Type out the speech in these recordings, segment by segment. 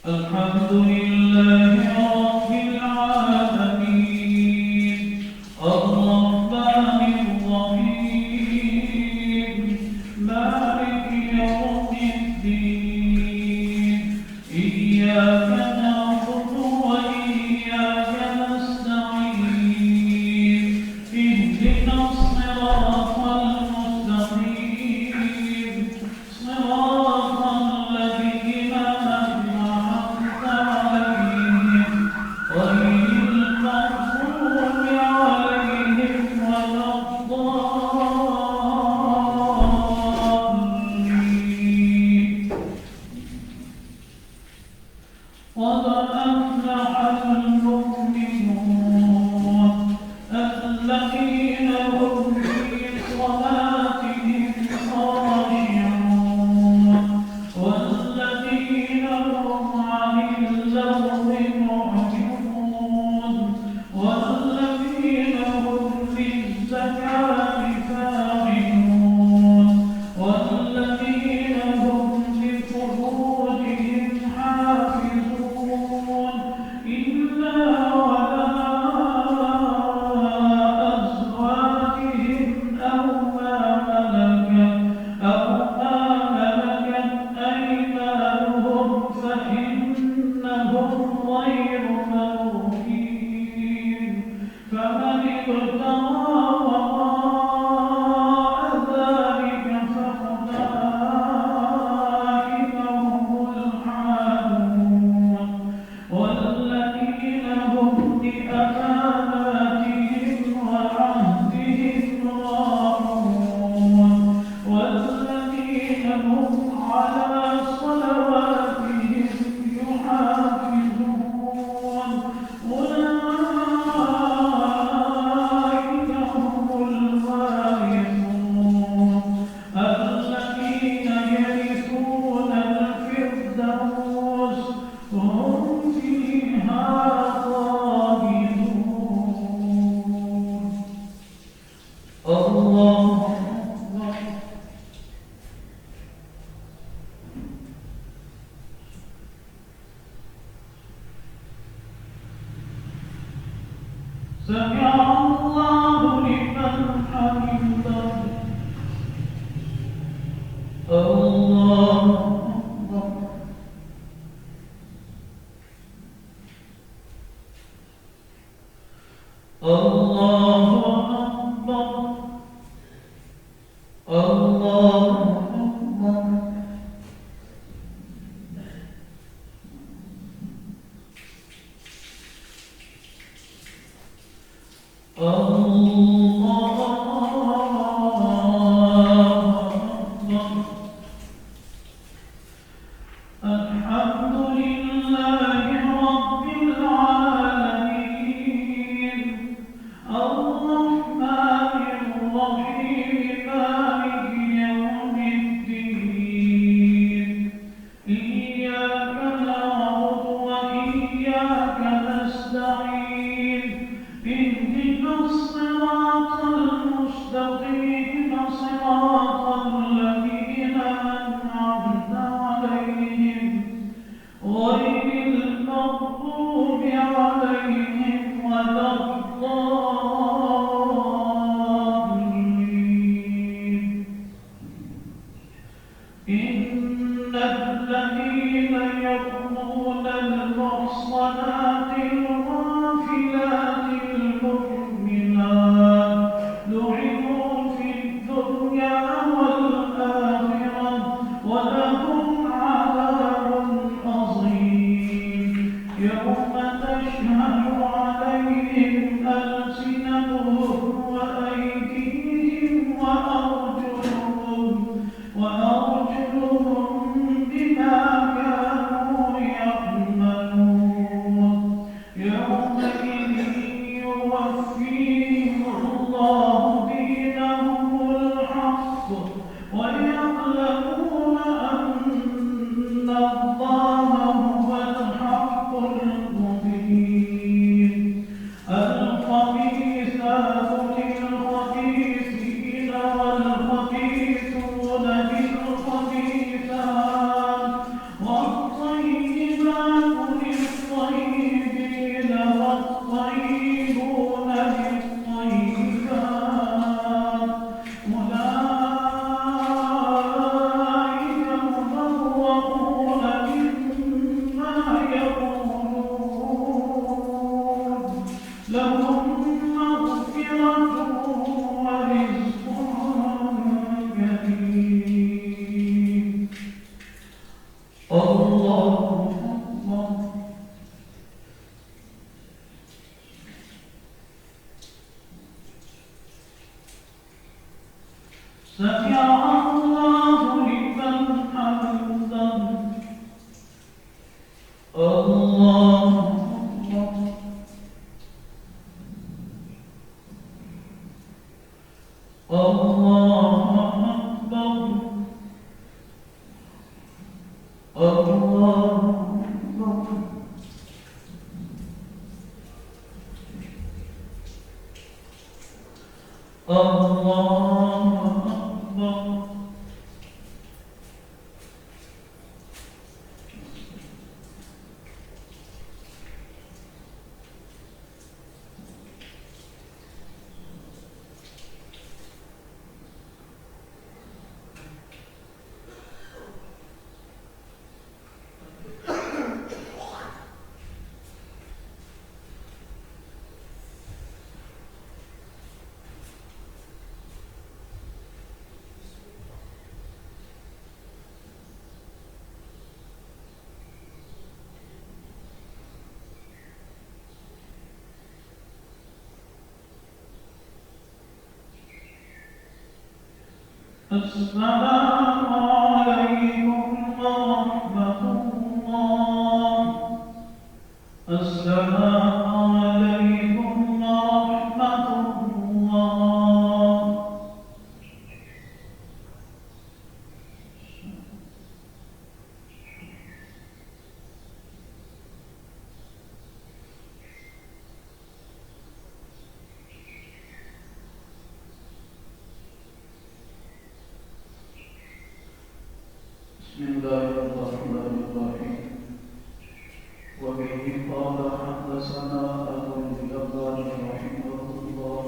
الحمد لله رب العالمين الرحمن الرحيم مالك يوم الدين إياك نعبد وإياك نستعين اهدنا الصراط المستقيم صراط الذين أنعمت عليهم غير المغضوب عليهم ولا الضالين قد أفلح المؤمنون الذين هم في صلاتهم خاشعون والذين هم عن اللغو معرضون والذين هم للزكاة فاعلون والذين هم لفروجهم حافظون إلا على أزواجهم أو ما ملكت أيمانهم فإنهم غير ملومين فمن ابتغى وراء ذلك فأولئك هم العادون والذين هم لأماناتهم وعهدهم راعون والذين هم على صلواتهم يحافظون أولئك هم الوارثون الذين يرثون الفردوس هم فيها خالدون الله أكبر سمع الله لمن حمده الله أكبر الله أكبر الله أكبر الحمد لله رب العالمين الرحمن الرحيم مالك يوم الدين إياك نعبد وإياك نستعين اهدنا الصراط المستقيم صراط الذين أنعمت عليهم غير المغضوب عليهم ولا الضالين إن الذين يرمون المحصنات الغافلات المؤمنات لعنوا في الدنيا والآخرة ولهم عذاب عظيم يوم تشهد عليهم ألسنتهم وأيديهم وأرجلهم بما كانوا يعملون السلام عليكم ورحمة الله. السلام عليكم ورحمة الله. بسم الله الرحمن الرحيم. وبه قال حدثنا أبو الجبار رحمه الله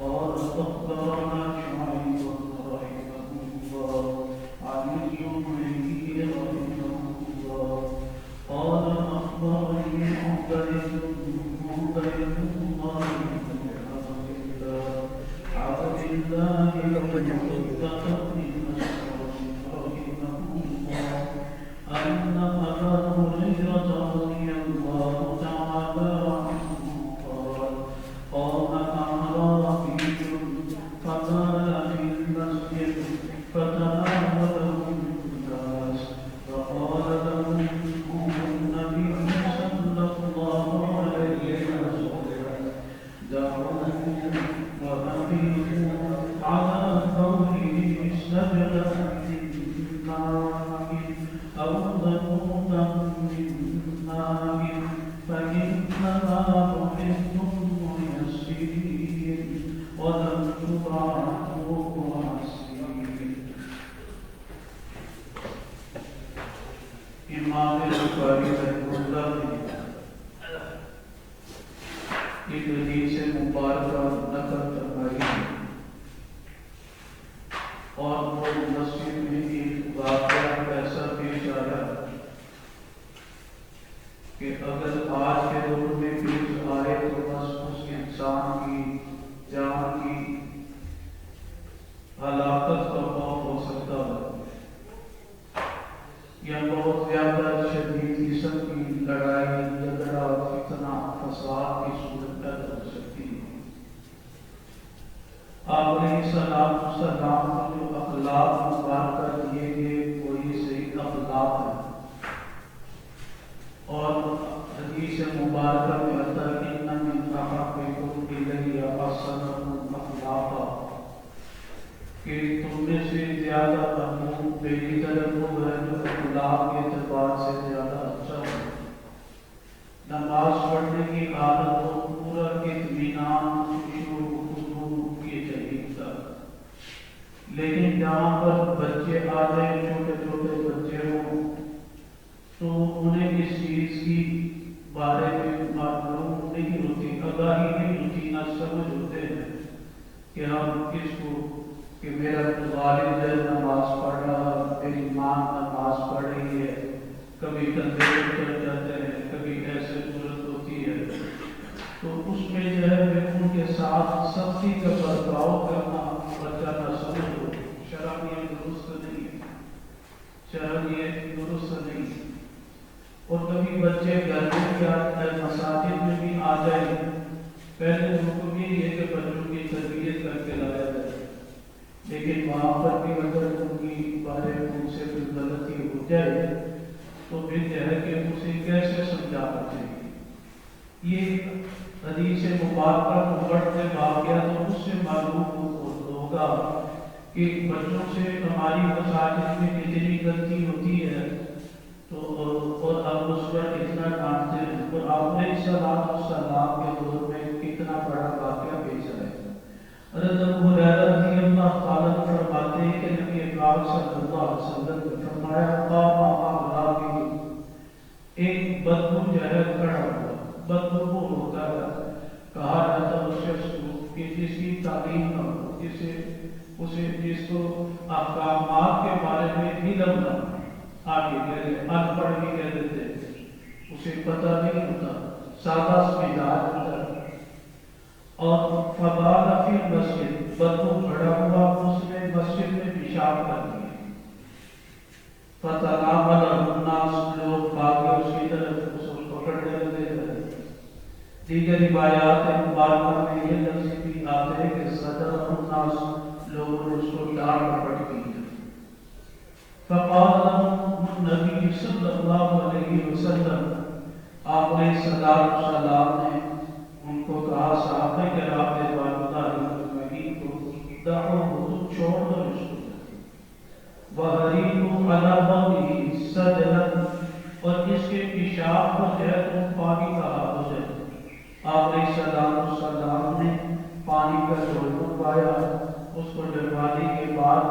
قال أخبرنا شعيب رحمه الله عن الزهري رحمه الله قال أخبرني عبيد الله بن عبد الله أن أبا هريرة رضي الله تعالى عنه قال قام أعرابي فقال في المسجد فتناوله الناس فقال لهم النبي صلى الله عليه وسلم دعوه وأبيتوا على قوله سجدة أو ذنوبا من ماء فإنما بعثتم ميسرين ولم تبعثوا معسرين. امام بخاری رحمہ اللہ کی ایک حدیث مبارکہ نقل فرمائی اور وہ مسجد میں ایک واقعہ ایسا پیش آیا کہ اگر آج کے دور میں پیش آئے تو بس اس انسان کی جان کی ہلاکت کا خوف ہو سکتا ہے یا بہت زیادہ شدید قسم کی لڑائی جھگڑا فتنہ فساد کی صورت پیدا ہو سکتی ہے. آپ علیہ السلام جو اخلاق مبارکہ دیے گئے وہی صحیح اخلاق ہے اور حدیث مبارکہ میں آتا ہے کہ ان من احبکم الی احسنکم اخلاقا کہ تم میں سے زیادہ محبوب میری طرف وہ ہے جو اخلاق کے اعتبار سے زیادہ اچھا ہو. نماز پڑھنے کی عادت کو پورا اطمینان لیکن جہاں پر بچے آ جائیں چھوٹے چھوٹے بچے ہوں تو انہیں اس چیز کی بارے میں معلوم نہیں ہوتی، آگاہی نہیں ہوتی، نہ سمجھ ہوتے ہیں کہ ہم کس کو کہ میرا والد ہے نماز پڑھ رہا، میری ماں نماز پڑھ رہی ہے. کبھی کندھے پہ چڑھ جاتے ہیں، کبھی ایسے ضرورت ہوتی ہے تو اس میں جو ہے ان کے ساتھ سختی کا برتاؤ کرنا بچہ نہ سمجھ ہو. شرع یہ درست نہیں، شرع یہ درست نہیں. اور کبھی بچے گھر میں بھی مساجد میں بھی آ جائیں، پہلے حکم یہ ہے کہ بچوں کی تربیت کر کے لایا جائے، لیکن وہاں پر بھی اگر ان کی بارے ان سے کوئی غلطی ہو جائے تو پھر جو ہے کہ اسے کیسے سمجھانا چاہیے. یہ حدیث مبارکہ کو پڑھتے واقعہ تو اس سے معلوم ہوگا کہ بچوں سے ہماری مساجد میں اتنی غلطی ہوتی ہے فرمایا قام راوی، ایک بدبو جو ہے کھڑا ہوا، بدبو وہ ہوتا ہے کہا جاتا ہے اس شخص کو کہ جس کی تعلیم نہ ہو، جس کو احکامات کے بارے میں علم نہ ہو، آگے کہتے ان پڑھ بھی کہہ دیتے ہیں، اسے پتہ نہیں ہوتا، سادہ سمجھدار ہوتا ہے۔ اور فبال فی المسجد، بدبو کھڑا ہوا، اس نے مسجد میں پیشاب کر دیا، فتناول الناس، لوگ بھاگے اس کی طرف، اس کو پکڑنے لگے۔ دیگر روایات مبارکہ میں یہ لفظ بھی آتے ہیں کہ صدر الناس، لوگوں نے اس کو ڈانٹ ڈپٹ کی۔ فقال لهم النبی صلی اللہ علیہ وسلم، آپ علیہ السلام نے ان کو کہا، صحابہ کرام رضوان اللہ اجمعین کو، دعوہ چھوڑ دو اس کو، وَحَرِيقُ عَلَى بَوْلِهِ سَجْلًا، اور اس کے پیشاب کو جو ہے تم پانی کا ہو جائے۔ آپ علیہ السلام نے پانی کا ڈول منگوایا، اس کو ڈلوانے کے بعد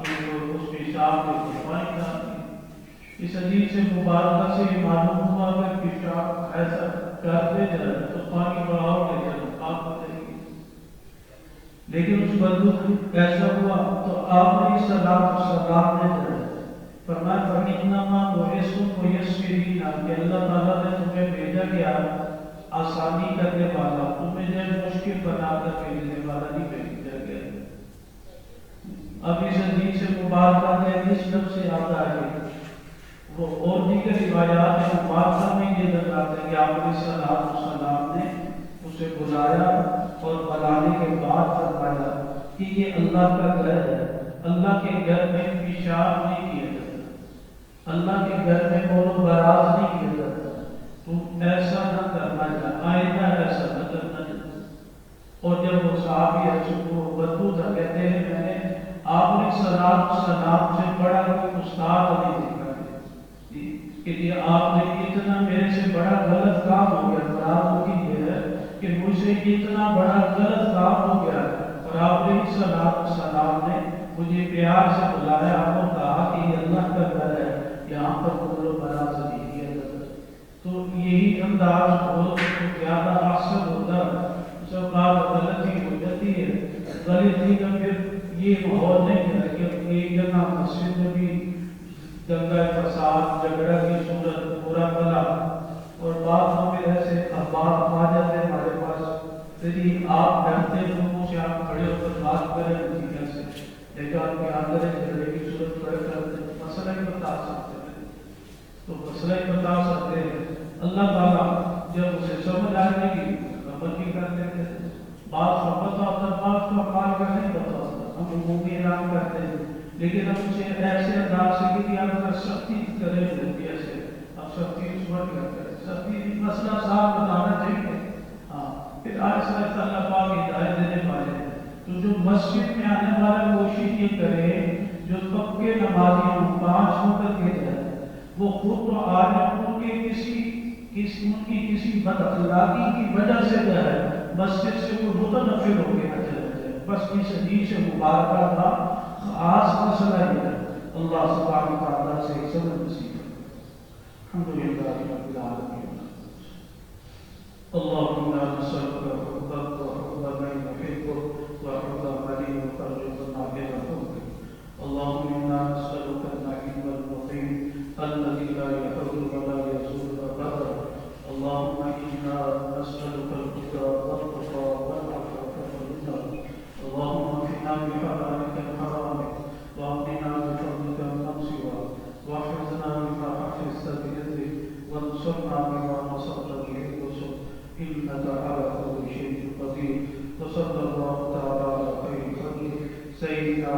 اس پیشاب کو پانی ڈال دیا۔ اس حدیث سے مبارکہ سے معلوم ہوا کہ پیشاب ایسا کرتے جائے تو پانی بڑھاؤ گے جب آپ بتائیں گے، لیکن اس بدو ایسا ہوا تو آپ علیہ السلام نے فرمایا فَإِنَّمَا بُعِثْتُ مُيَسِّرِينَ، کہ اللہ تعالیٰ نے تمہیں بھیجا گیا آسانی کرنے والا، تمہیں جو مشکل بنا کر بھیجنے والا نہیں بھیجا گیا۔ اب اس حدیث سے مبارکہ میں اس لفظ سے آتا ہے وہ، اور دیگر روایات مبارکہ میں یہ بتاتے ہیں کہ آپ علیہ السلام نے اسے بلایا اور بلانے کے بعد فرمایا کہ یہ اللہ کا گھر ہے، اللہ کے گھر میں پیشاب نہیں کیا جاتا، اللہ کے گھر میں مول و براز نہیں کیا جاتا، تم ایسا نہ کرنا چاہتا، آئندہ ایسا نہ کرنا چاہتا۔ اور جب وہ صحابی کو بدو تھا، کہتے ہیں میں نے آپ علیہ السلام سے بڑا کوئی استاد نہیں دیکھا کہ یہ آپ نے اتنا میرے سے بڑا غلط کام ہو گیا، مراد یہ ہے کہ مجھ سے اتنا بڑا غلط کام ہو گیا، اور آپ علیہ السلام نے مجھے پیار سے بلایا اور کہا کہ یہ اللہ کا گھر ہے، یہاں پر مول و براز نہیں کیا جاتا۔ تو یہی انداز بہت زیادہ اثر ہوتا ہے، سب بات غلطی ہو جاتی ہے، غلطی کا پھر یہ ماحول نہیں ہے کہ ایک جگہ مسجد میں بھی دنگا فساد جھگڑا کی صورت برا بلا، اور بعض ہمیں ایسے اخبار آ جاتے ہیں ہمارے پاس، یعنی آپ ڈرتے لوگوں سے آپ کھڑے ہو کر بات کریں نتیجہ سے، لیکن آپ کے آندر جھگڑے کی صورت کھڑے کرتے مسئلہ ہی بتا سکتے ہیں، تو مسئلہ ہی بتا سکتے ہیں۔ اللہ تعالیٰ جب اسے سمجھ آنے کی خبر کی کر دیتے ہیں، بات کو پتا ہوتا ہے، بات کو اقوال کا نہیں پتا ہوتا، ہم عمومی اعلان کرتے ہیں، لیکن ہم اسے ایسے انداز سے کہ آپ اگر سختی کریں ایسے، اب سختی اس وقت کرتے ہیں، سختی مسئلہ صاحب بتانا چاہیے، ہاں پھر آہستہ آہستہ اللہ پاک ہدایت دینے والے ہیں۔ تو جو مسجد میں آنے والا کوشش یہ کرے، جو پکے نمازی ہوں 5 وقت کے جائے، وہ خود تو آج ان کی کسی بد اخلاقی کی وجہ سے جو ہے مسجد سے وہ متنفر ہو کے نہ چلا جائے، بس اس حدیث سے مبارکہ تھا، خاص مسئلہ یہ ہے۔ اللہ سبحانہ وتعالیٰ سے صبر نصیب کرے۔ الحمدللہ رب العالمین۔ اللہم انا نسألک حبک وحب من یحبک وحب من یقربنا إلى حبک۔ اللہم انا نسألک النعیم المقیم الذی لا یحول ولا یزول ابدا۔ اللہم انا نسألک الهدى والتقى والعفاف والغنى۔ اللہم اکفنا بحلالک الحرام واغننا بفضلك عمن سواك، واحفظنا بما حفظت بيدك، وانصرنا بما نصرت به الرسل، انك على كل شيء قدير۔ وصلى الله تعالى على خير خلقه سيدنا